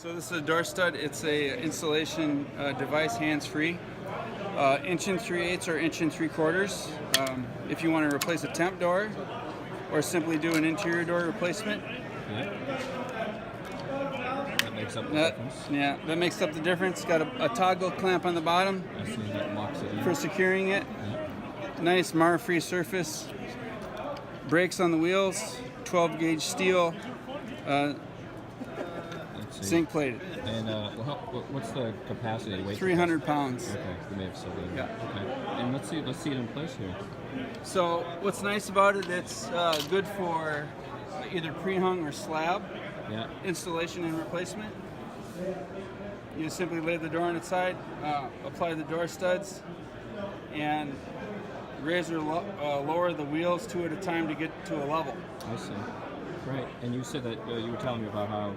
So this is a door stud. It's a installation device, hands-free. Inch and 3/8 or inch and 3/4. If you want to replace a temp door or simply do an interior door replacement. Yeah. That makes up the difference. Yeah, that makes up the difference. Got a toggle clamp on the bottom I see that locks it in. for securing it. Yeah. Nice mar-free surface. Brakes on the wheels. 12 gauge steel. Let's see. Zinc plated. And what's the capacity? Weight 300 pounds. Okay, we may have sold it. Yeah. Okay. And let's see it in place here. So what's nice about it, it's good for either pre-hung or slab Yeah. installation and replacement. You simply lay the door on its side, apply the door studs, and raise or lower the wheels two at a time to get to a level. I see. Right. And you said that you were telling me about how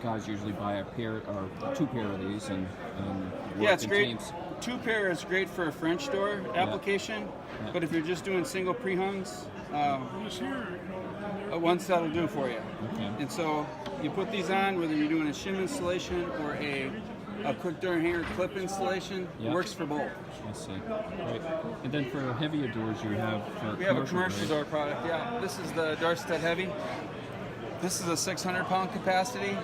guys usually buy a pair or two pair of these and work Yeah, it's in great. teams. Two pair is great for a French door application, Yeah. but if you're just doing single pre-hungs, one set will do for you. Okay. And so you put these on, whether you're doing a shim installation or a quick door hanger clip installation, Yeah. works for both. I see. Right. And then for heavier doors, you have We have a commercial door product, yeah. This is the Door Stud Heavy. This is a 600-pound capacity,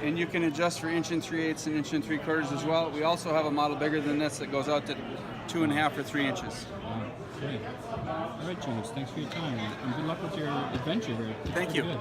and you can adjust for inch and 3/8 and inch and 3/4 as well. We also have a model bigger than this that goes out to 2.5 or 3 inches. Wow. Great. All right, James. Thanks for your time, and good luck with your adventure here. Thank you. Good.